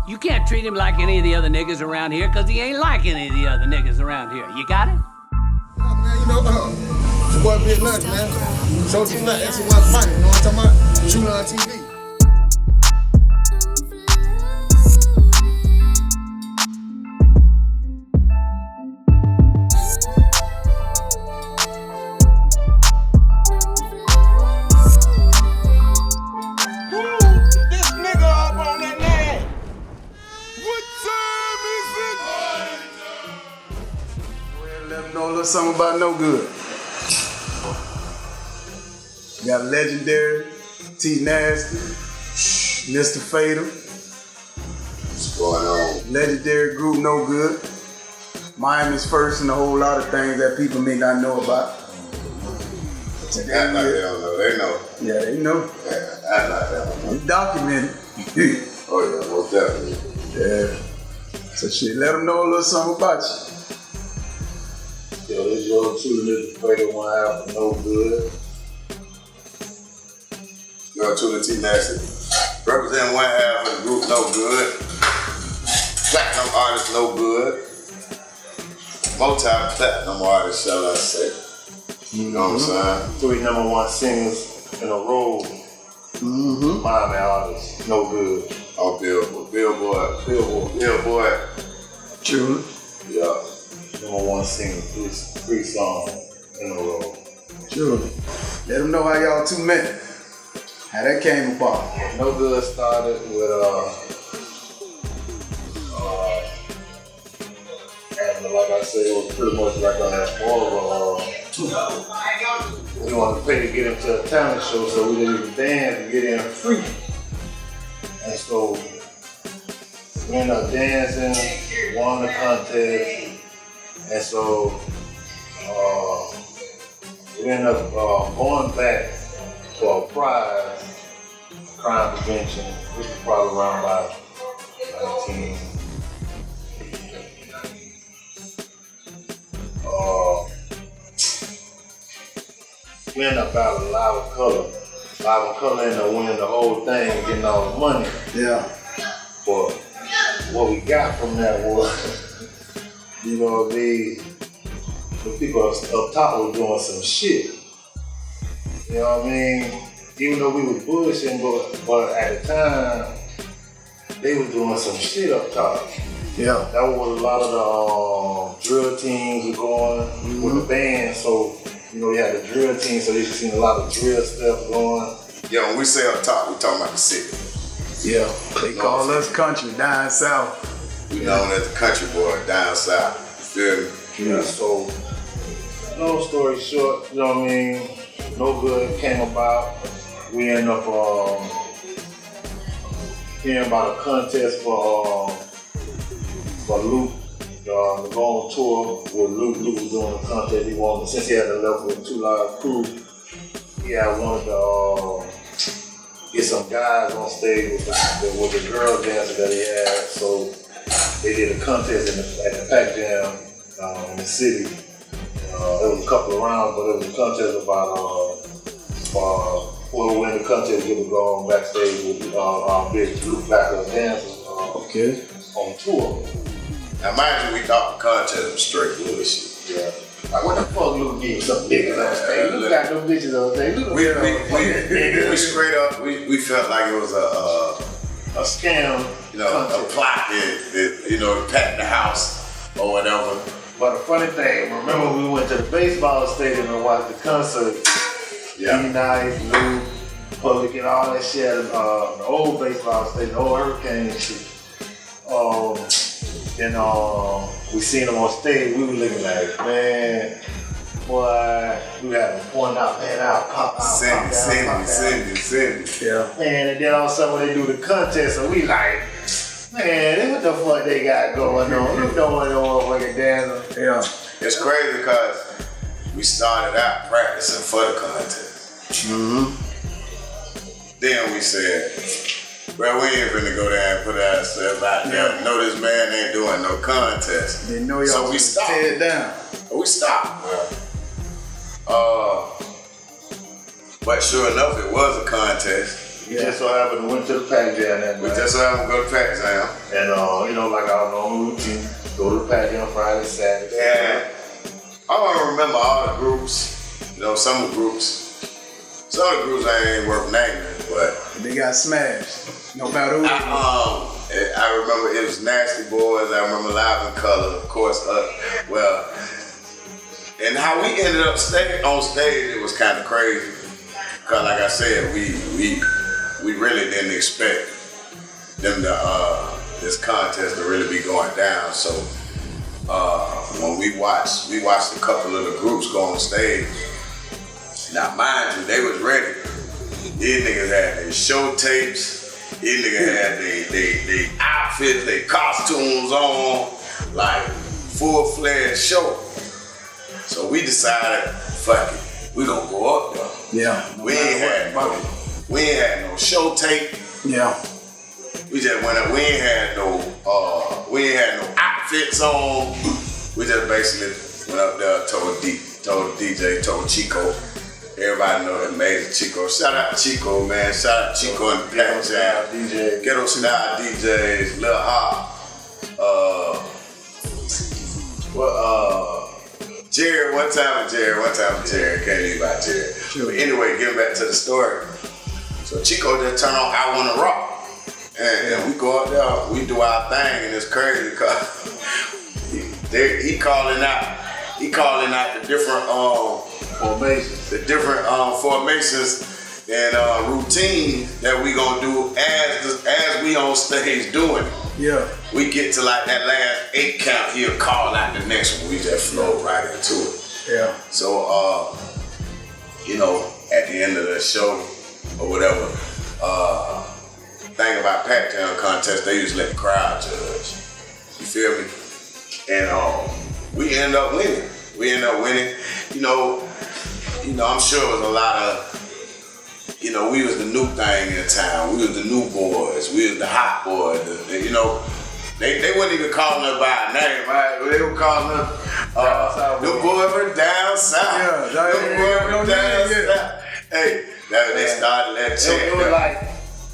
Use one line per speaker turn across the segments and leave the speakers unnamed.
You can't treat him like any of the other niggas around here, cause he ain't like any of the other niggas around here. You got it?
Nah, man, you know, it's your boy Big Lunch, man. Show you nothing, that's what I'm fighting, you know what I'm talking about? TrULoN TV.
Let them know a little something about No Good. Got legendary, T Nasty, Mr. Fatal.
What's going on?
Legendary group No Good. Miami's first and a whole lot of things that people may not know about.
Act like they don't know. They know.
Yeah, they know.
Yeah, act like they don't know.
It's documented.
Oh yeah, most definitely.
Yeah. So shit, let them know a little something about you.
Yo, this your TrULoN Tv, one half of No Good. Yo, TrULoN T Nasty. Representing one half of the group No Good. Platinum artist No Good. Multi-platinum artist, shall I say. You know what I'm saying?
3 #1 singers in a row. Miami artists, No Good.
Oh, Billboard.
True.
Yeah.
#1 singer, 3 songs in a row.
True. Let them know how y'all two met. How that came about.
No Good started with and like I said, it was pretty much like more of a we wanted to pay to get into a talent show, so we didn't even dance to get in free. And so we ended up dancing, won the contest, and so we ended up going back for a prize, crime prevention, which was probably around about 19. We ended up out of Live of Color. Live of Color ended up winning the whole thing, getting all the money.
Yeah.
But what we got from that was, you know what I mean, the people up top were doing some shit. You know what I mean? Even though we was bullshitting, but at the time, they was doing some shit up top.
Yeah.
That was a lot of the drill teams were going with the band, so you know, you had the drill team, so you seen a lot of drill stuff going.
Yeah, when we say up top, we talking about the city.
Yeah. They call us country down south.
We known as the country boy down south. You feel me?
Yeah. So, long story short, you know what I mean? No Good came about. We ended up hearing about a contest for Luke. To go on tour with Luke. Luke was doing a contest. He wanted, since he had left with TrULoN Crew, he had wanted to get some guys on stage with the girl dancer that he had. So they did a contest at the Pac Jam in the city. It was a couple of rounds, but it was a contest about whoever win the contest get to go on backstage with big Luke backup dancers on tour.
Now, mind you, we thought the contest was straight bullshit.
Yeah. Like, what the fuck Luke did some niggas on stage? Luke got them bitches on stage.
We straight up, we felt like it was
a scam.
You know, a plot, you know, to pack the house or whatever.
But the funny thing, remember we went to the baseball stadium and watched the concert.
Yeah.
D-Nice, Luke, Public and all that shit, the old baseball stadium, the old Hurricane and shit. And we seen them on stage, we were looking like, man, boy, we had to point out, man, out, pop out,
Cindy.
Yeah.
Man, and then all of a sudden when they do the contest, so we like, man, what the fuck they got going on? You know what they want to dance.
Yeah.
It's crazy because we started out practicing for the contest. Then we said, well, we ain't finna go there and put ourselves out there. Know this man ain't doing no contest.
They know y'all
so we stopped.
Tear it down.
We stopped. But sure enough, it was a contest.
We just so happened to went to the Pac Jam that night.
We just so happened to go to Pac Jam.
like our normal routine, go to the patio on Friday, Saturday.
Yeah. I don't remember all the groups. You know, some of the groups I ain't worth naming, but
They got smashed. No matter who.
I remember it was Nasty Boys. I remember Live in Color, of course. And how we ended up on stage, it was kind of crazy. Cause like I said, we really didn't expect them to this contest to really be going down. So when we watched a couple of the groups go on stage. Now mind you, they was ready. These niggas had their show tapes. These niggas had their outfits, their costumes on, like full-fledged show. So we decided, fuck it, we gonna go up there.
Yeah.
We ain't had no show tape.
Yeah.
We just went up. We ain't had no outfits on. We just basically went up there, told the DJ, told Chico. Everybody know that amazing Chico. Shout out Chico, man. Shout out Chico and the Pat Jam.
DJ.
Ghetto Style DJs, Lil Hop. Jerry, one time Jerry. Can't leave out Jerry. Sure. But anyway, getting back to the story. So Chico just turned on I Wanna Rock. And we go up there, we do our thing, and it's crazy because he calling out the different formations and routines that we gonna do as we on stage doing it.
Yeah.
We get to like that last 8 count, he'll call out the next one. We just flow right into it.
Yeah.
So at the end of the show or whatever, thing about Pat Jam contest, they usually let the crowd judge. You feel me? And we end up winning. I'm sure it was a lot of, we was the new thing in town. We was the new boys. We was the hot boys. They wouldn't even call us by a name, right? They were calling us, the boys were down south.
Yeah,
the boys were down south. Hey, they started that check.
It was like,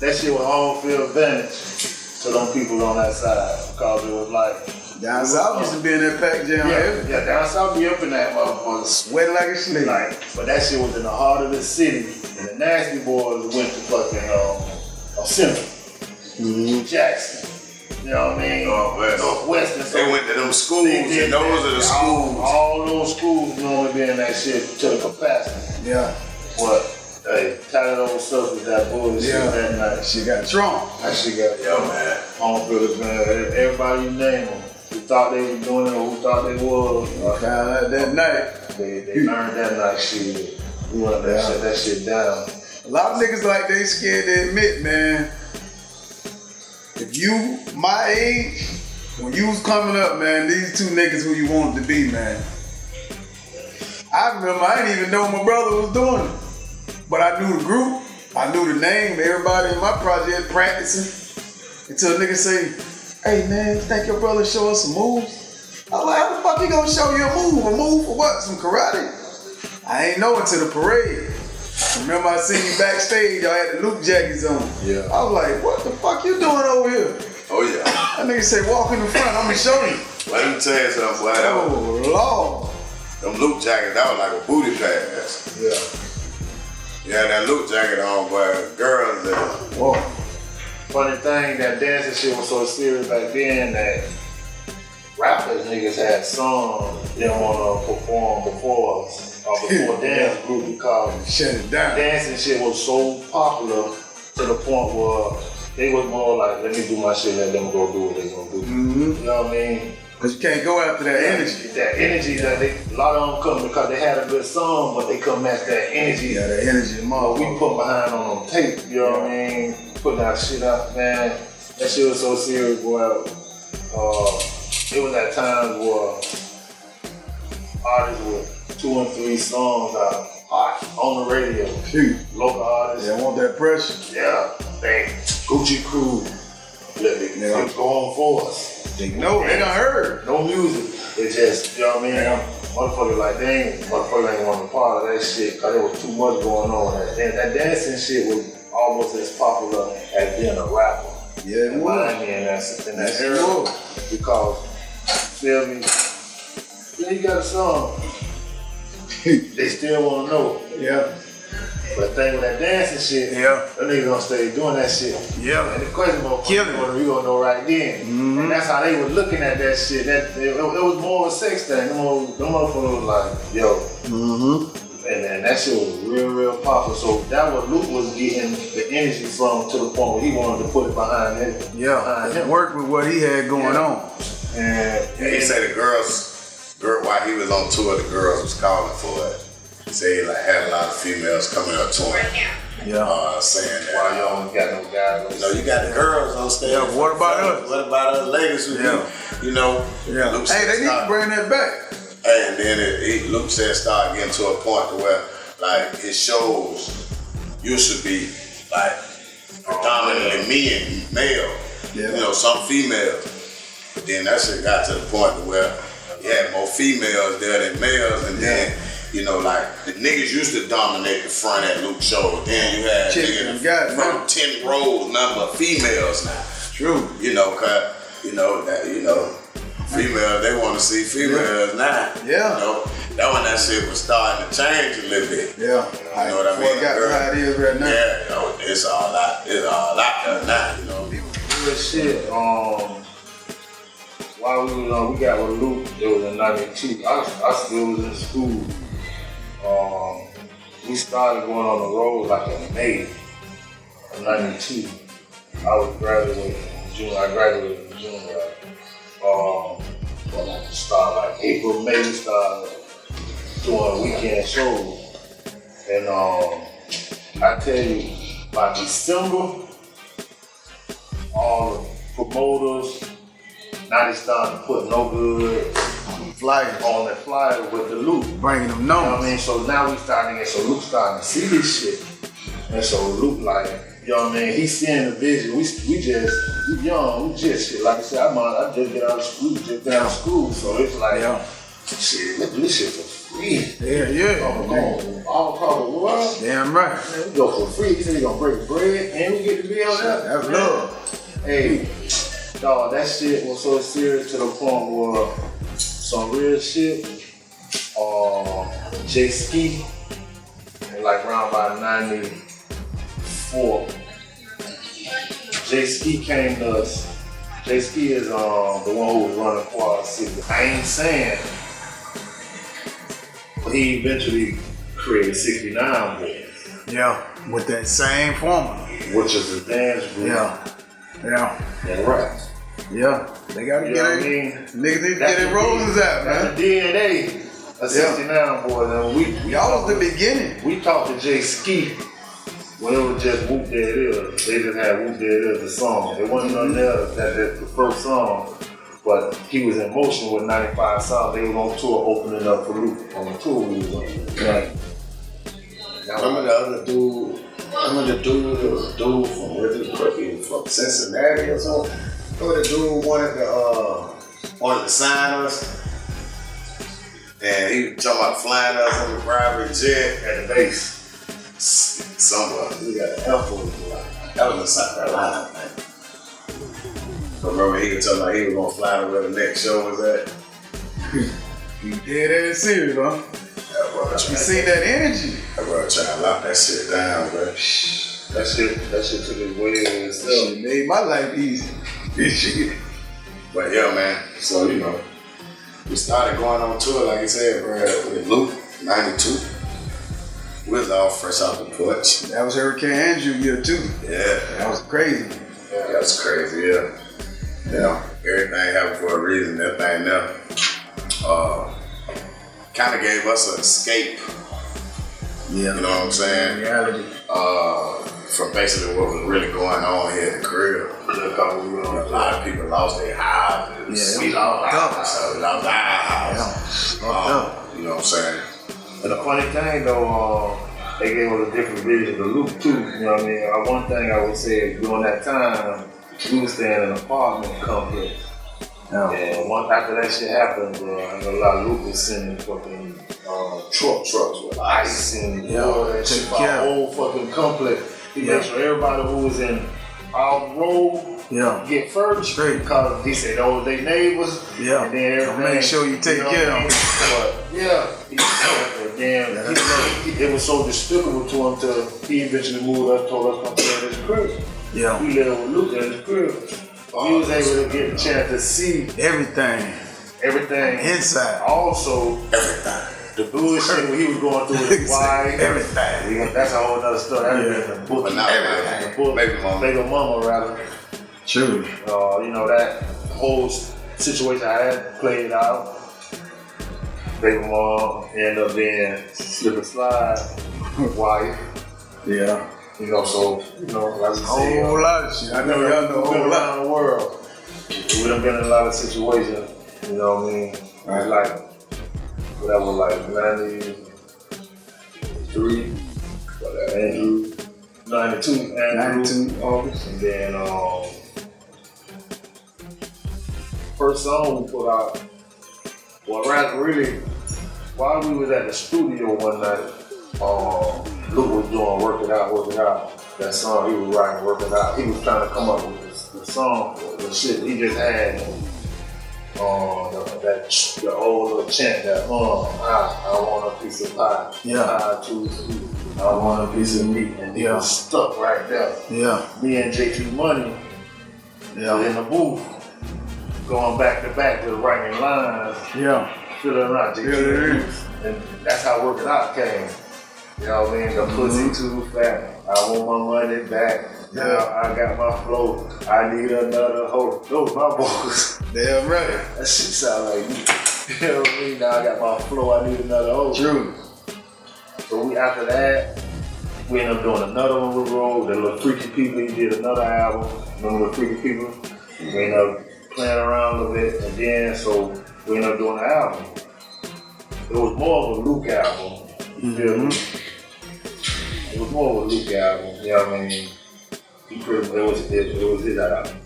that shit was home field advantage to them people on that side. Because it was like,
down south used to be in that pack jam.
Yeah, down south be up in that motherfucker.
Sweating like a snake.
But that shit was in the heart of the city. And the Nasty Boys went to fucking Central. Jackson. You know what I mean? Northwest and stuff.
They went to them schools, and those are the schools.
All those schools normally be in that shit to the capacity.
Yeah.
But, hey, tired of those stuff with that bullshit that night.
She got drunk.
That shit got
man.
Home field, man. Everybody you name them. Who thought they were doing it or who thought they was.
Found out that night.
They learned that night shit. We want to shut that shit down.
A lot of niggas like they scared to admit, man. If you my age, when you was coming up, man, these two niggas who you wanted to be, man. I remember I didn't even know my brother was doing it. But I knew the group, I knew the name, everybody in my project practicing. Until a nigga say, hey man, you think your brother show us some moves? I was like, how the fuck he gonna show you a move? A move for what? Some karate? I ain't know until the parade. Remember I seen you backstage, y'all had the Luke jackets on.
Yeah.
I was like, what the fuck you doing over here?
Oh yeah.
That nigga say, walk in the front, I'm gonna show you.
Let me tell you something, boy.
Oh Lord.
Them Luke jackets, that was like a booty pass.
Yeah.
You had that Luke jacket on, boy. Girls there.
Whoa.
Funny thing, that dancing shit was so serious back then that rappers niggas had songs they didn't want to perform before us. Or before dance group because
Shut it down.
dancing shit was so popular to the point where they was more like, let me do my shit, let them go do what they gonna do.
Mm-hmm.
You know what I mean?
Cause you can't go after that energy.
That energy that a lot of them come because they had a good song, but they come match that energy.
Yeah, that energy,
We
motherfucker.
put behind on them tape, you know what I mean? Putting that shit out, man. That shit was so serious, boy. It was at times where artists with 2 and 3 songs out on the radio.
Shoot.
Local artists.
They want that pressure.
Yeah. They Gucci Crew. Let it go on for us.
They know, they done heard.
No music. It just, you know what I mean? Motherfucker like, dang, motherfucker ain't want to part of that shit because there was too much going on. That dancing shit was almost as popular as being a rapper.
Yeah, it
in
was.
Miami and that's in that
Yes, it
era.
was.
Because, feel me? Yeah, you got a song. They still want to know.
Yeah.
But the thing with that dancing shit,
Yeah.
them niggas gonna stay doing that shit.
Yeah.
And the question about
Kill it.
you gonna know right then. And that's how they were looking at that shit. It was more of a sex thing. Them motherfuckers was like, yo. And that shit was real popular. So that was Luke was getting the energy from to the point where he wanted to put it behind him.
Yeah. It worked with what he had going on.
And he said the girls, while he was on tour, the girls was calling for it. He said he like had a lot of females coming up to him.
Yeah.
Saying that.
Why y'all ain't got no guys?
You know, you got the girls on stage.
Yeah, what about us?
What about us ladies who you know?
Yeah.
Luke
Hey, they need to bring that back.
And then Luke said start getting to a point to where like his shows used to be like predominantly male.
Yeah.
You know, some females. But then that shit got to the point to where you had more females there than males, and then you know, like the niggas used to dominate the front at Luke's show. Then you had niggas from 10 rows number of females now.
True.
You know, cause females, they want to see females now.
Yeah.
You know, that when that shit was starting to change a little bit.
Yeah.
You know what I mean?
Got how it is right now.
Yeah, you know, it's all out there now, you know.
Real shit, while we was on, we got with Luke, it was in 92. I still was in school. We started going on the road like in May of 92. I was graduating in June. I graduated in June. Start like April, May, we started doing weekend shows. And I tell you, by December, all the promoters, now they starting to put no good
Flyers
on the flyer with the Luke.
Bringing them
You know what
numbers.
I mean? So now we starting to get, so Luke starting to see this shit. And so Luke like, you know what I mean? He's seeing the vision. We young, we just shit. Like I said, I just get out of school, So it's like, shit, look at this shit for free.
Yeah.
All across the world.
Damn right.
Man, we go for free. He said he gonna break bread and we get to be on that.
That's love.
Hey, dog, that shit was so serious to the point where some real shit, J Ski, like around by 94, J Ski came to us. J Ski is the one who was running Quad City. I ain't saying, but he eventually created 69 Boys.
Yeah. With that same formula.
Which is a dance group.
Yeah.
And rap.
Yeah. They gotta
You
get
know what
it.
I mean?
Niggas need to get their rollers out, man.
That's the DNA of 69 Boys. And
Y'all was the beginning.
we talked to J Ski when it was just Whoop There It Is. They just had Whoop There It Is, the song. It wasn't nothing else. That's the first song. But he was in motion with 95 songs. They were on tour opening up for Luke on the tour we was on.
Right.
Remember the other dude? Remember the dude? There was a dude from Cincinnati or something. Remember the dude wanted to sign us? And he was talking about flying us on the private jet
At the base.
somewhere. We got an airport. That was in South Carolina, man. But remember he was talking about he was gonna fly to where the next show was at?
You dead ass serious, huh? You see that energy?
I bro trying to lock that shit down, bro.
That shit took his way in itself.
Shit made my life easy. Shit.
But yeah, man. So you know, we started going on tour, like I said, bro, with Luke, 92. We was all fresh off the porch.
That was Hurricane Andrew year too.
Yeah.
That was crazy.
Yeah, that was crazy, yeah. You know, everything happened for a reason, that thing there. Kind of gave us an escape.
Yeah.
You know what I'm saying?
Reality.
From basically what was really going on here at the crib. A lot of people lost their houses.
Yeah,
We lost our house. We lost our house.
Yeah.
You know what I'm saying?
And the funny thing though, they gave us a different vision of Luke too. You know what I mean? One thing I would say during that time, we was staying in an apartment complex. And once after that shit happened, I know a lot of Luke was sending fucking trucks with ice and water and shit for our whole fucking complex. He made sure everybody who was in our row, get further
Straight.
because he said, oh, they neighbors.
Yeah.
And then everything.
Make sure you take care of them.
But then it was so despicable to him till he eventually moved up, told us come stay at his crib.
Yeah.
We lived with Luke at his crib. He was able to get a chance to see
Everything.
inside. Also,
Everything.
the bullshit when he was going through with his wife.
Everything.
That's a whole other story. That's in the book.
But not everything.
The book. Baby mama, rather.
True.
You know, that whole situation I had played out. Baby mom ended up being slip and slide wife.
Yeah.
You know, so, you know, like we say,
Whole lot of shit. I know y'all know a whole lot.
around the world. We done been in a lot of situations, you know what I mean?
Right.
Like, whatever, like 93, Andrew, 92, Andrew.
92 August.
And then, first song we put out, well, really, while we was at the studio one night, Luke was doing Work It Out. That song he was writing, Work It Out. He was trying to come up with the song, the shit he just had. The old little chant that, I want a piece of pie.
Yeah.
Pie too sweet. I want a piece of meat. And he was stuck right there.
Yeah.
Me and JT Money
Yeah.
in the booth, going back to back with writing lines.
Yeah.
Feel it or not, JT. And that's how Work It Out came. You know what I mean? The pussy too fat. I want my money back. Now I got my flow. I need another hoe. Those my boys.
Damn right.
That shit sound like me. You know what I mean? Now I got my flow. I need another hoe.
True.
So after that, we ended up doing another one with Roll. The Little Freaky People. He did another album. Remember the Freaky People? We ended up playing around a little bit, and then so we ended up doing an album. It was more of a Luke album. You feel me? It was more of a Luke album, you know what I mean? It was his album.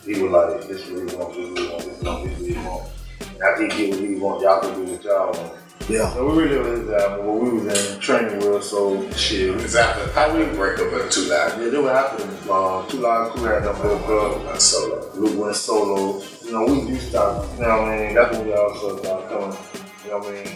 He was like, this is what he want, this is what he want, this is what he want. And after he get what he want, y'all can do what y'all want.
Yeah.
So we really was his album, but we was in training with, so shit.
It's after how we break up at 2 Live.
Yeah, they were after them. 2 Live Crew had them broke up.
Solo.
Luke went solo. You know, we start, you know what I mean? That's when we all started coming, you know what I mean?